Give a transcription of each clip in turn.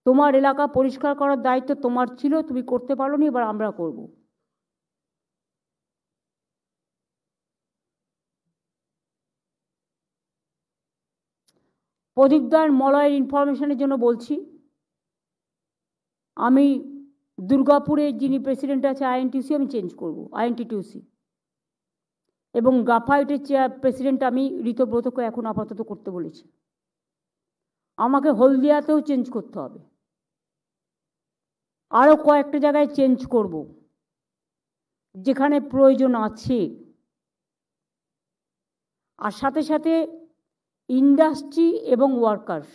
তোমার এলাকা পরিষ্কার করার দায়িত্ব তোমার ছিল, তুমি করতে পারোনি, এবার আমরা করব। প্রদীপদার মলয়ের ইনফরমেশনের জন্য বলছি, আমি দুর্গাপুরে যিনি প্রেসিডেন্ট আছে আইএনটিউসি, আমি চেঞ্জ করব, আইএনটিটিউসি। এবং গ্রাফাইটের প্রেসিডেন্ট আমি ঋতব্রতকে এখন আপাতত করতে বলেছি। আমাকে হলদিয়াতেও চেঞ্জ করতে হবে, আরও কয়েকটা জায়গায় চেঞ্জ করব যেখানে প্রয়োজন আছে। আর সাথে সাথে ইন্ডাস্ট্রি এবং ওয়ার্কার্স,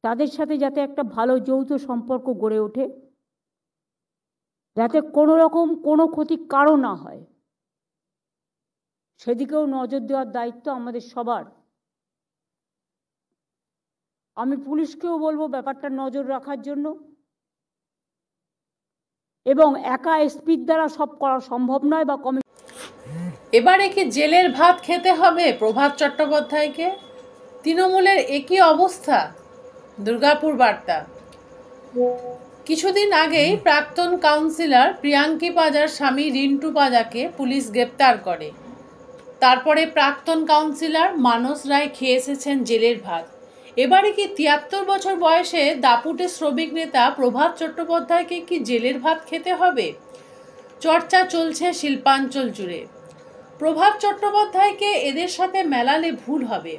তাদের সাথে যাতে একটা ভালো যৌথ সম্পর্ক গড়ে ওঠে, যাতে কোনো রকম কোনো ক্ষতি কারো না হয়, সেদিকেও নজর দেওয়ার দায়িত্ব আমাদের সবার। আমি পুলিশকেও বলবো ব্যাপারটা নজর রাখার জন্য, এবং একা এসপির দ্বারা সব করা সম্ভব নয় বা কমিশন। এবারে কি জেলের ভাত খেতে হবে প্রভাত চট্টোপাধ্যায়কে? তৃণমূলের একই অবস্থা। দুর্গাপুর বার্তা। কিছুদিন আগেই প্রাক্তন কাউন্সিলর প্রিয়াঙ্কি পাজার স্বামী রিন্টু পাজাকে পুলিশ গ্রেপ্তার করে। তারপরে প্রাক্তন কাউন্সিলর মানস রায় খেয়ে এসেছেন জেলের ভাত। এবারে কি ৭৩ বছর বয়সে দাপুটে শ্রমিক নেতা প্রভাত চট্টোপাধ্যায়কে কি জেলের ভাত খেতে হবে? চর্চা চলছে শিল্পাঞ্চল জুড়ে। প্রভাত চট্টোপাধ্যায়কে এদের সাথে মেলালে ভুল হবে।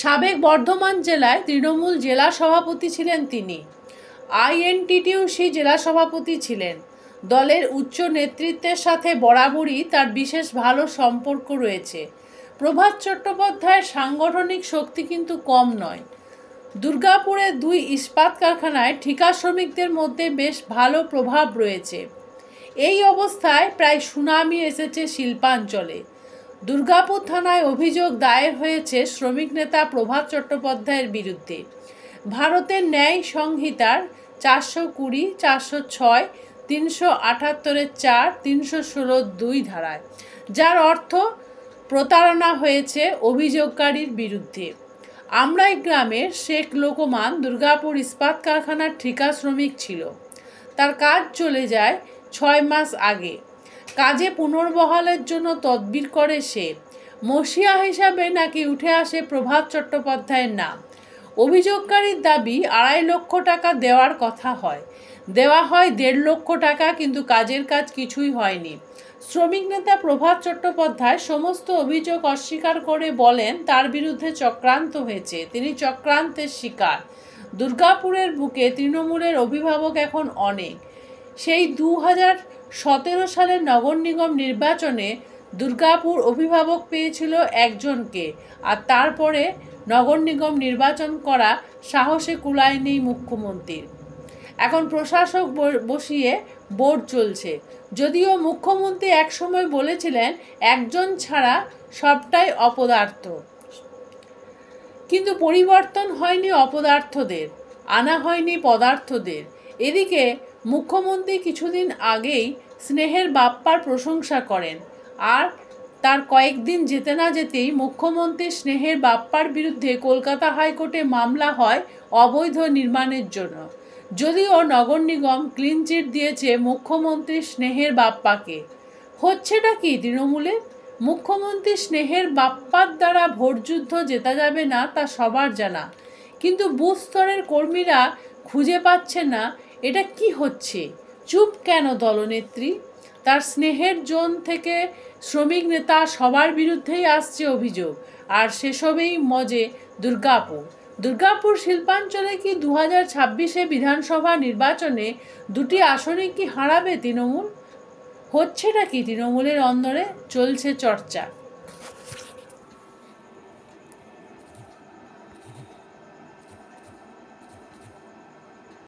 সাবেক বর্ধমান জেলায় তৃণমূল জেলা সভাপতি ছিলেন তিনি। আইএনটিটিউসি জেলা সভাপতি ছিলেন। দলের উচ্চ নেতৃত্বের সাথে বরাবরই তার বিশেষ ভালো সম্পর্ক রয়েছে। প্রভাত চট্টোপাধ্যায়ের সাংগঠনিক শক্তি কিন্তু কম নয়। দুর্গাপুরে 2 ইস্পাত কারখানায় ঠিকা শ্রমিকদের মধ্যে বেশ ভালো প্রভাব রয়েছে। এই অবস্থায় প্রায় সুনামি এসেছে শিল্পাঞ্চলে। দুর্গাপুর থানায় অভিযোগ দায়ের হয়েছে শ্রমিক নেতা প্রভাত চট্টোপাধ্যায়ের বিরুদ্ধে। ভারতের ন্যায় সংহিতার 420, 406, 378-4, 316(2) ধারায়, যার অর্থ প্রতারণা হয়েছে অভিযোগকারীর বিরুদ্ধে। আমরাই গ্রামের শেখ লোকমান দুর্গাপুর ইস্পাত কারখানার ঠিকা শ্রমিক ছিল। তার কাজ চলে যায় 6 মাস আগে। কাজে পুনর্বহালের জন্য তদবির করে সে। মসিয়া হিসাবে নাকি উঠে আসে প্রভাত চট্টোপাধ্যায়ের নাম। অভিযোগকারীর দাবি 2.5 লক্ষ টাকা দেওয়ার কথা হয়। দেওয়া হয় 1.5 লক্ষ টাকা, কিন্তু কাজের কাজ কিছুই হয়নি। শ্রমিক নেতা প্রভাত চট্টোপাধ্যায় সমস্ত অভিযোগ অস্বীকার করে বলেন তার বিরুদ্ধে চক্রান্ত হয়েছে, তিনি চক্রান্তের শিকার। দুর্গাপুরের বুকে তৃণমূলের অভিভাবক এখন অনেক। সেই 2017 সালের নগর নিগম নির্বাচনে দুর্গাপুর অভিভাবক পেয়েছিল একজনকে, আর তারপরে নগর নিগম নির্বাচন করা সাহসে কুলায়নি মুখ্যমন্ত্রীর। এখন প্রশাসক বসিয়ে বোর্ড চলছে। যদিও মুখ্যমন্ত্রী একসময় বলেছিলেন একজন ছাড়া সবটাই অপদার্থ, কিন্তু পরিবর্তন হয়নি অপদার্থদের, আনা হয়নি পদার্থদের। এদিকে মুখ্যমন্ত্রী কিছুদিন আগেই স্নেহের বাপ্পার প্রশংসা করেন, আর তার কয়েকদিন যেতে না যেতেই মুখ্যমন্ত্রী স্নেহের বাপ্পার বিরুদ্ধে কলকাতা হাইকোর্টে মামলা হয় অবৈধ নির্মাণের জন্য। যদিও নগর নিগম ক্লিন চিট দিয়েছে মুখ্যমন্ত্রী স্নেহের বাপ্পাকে। হচ্ছেটা কি তৃণমূলে? মুখ্যমন্ত্রী স্নেহের বাপ্পার দ্বারা ভোটযুদ্ধ জেতা যাবে না তা সবার জানা, কিন্তু বুথ স্তরের কর্মীরা খুঁজে পাচ্ছে না এটা কি হচ্ছে। চুপ কেন দলনেত্রী? তার স্নেহের জোন থেকে শ্রমিক নেতা সবার বিরুদ্ধেই আসছে অভিযোগ, আর সেসবেই মজে দুর্গাপুর শিল্পাঞ্চলে কি 2026-এ বিধানসভা নির্বাচনে 2টি আসনে কি হারাবে তৃণমূল? হচ্ছেটা কি তৃণমূলের অন্দরে? চলছে চর্চা।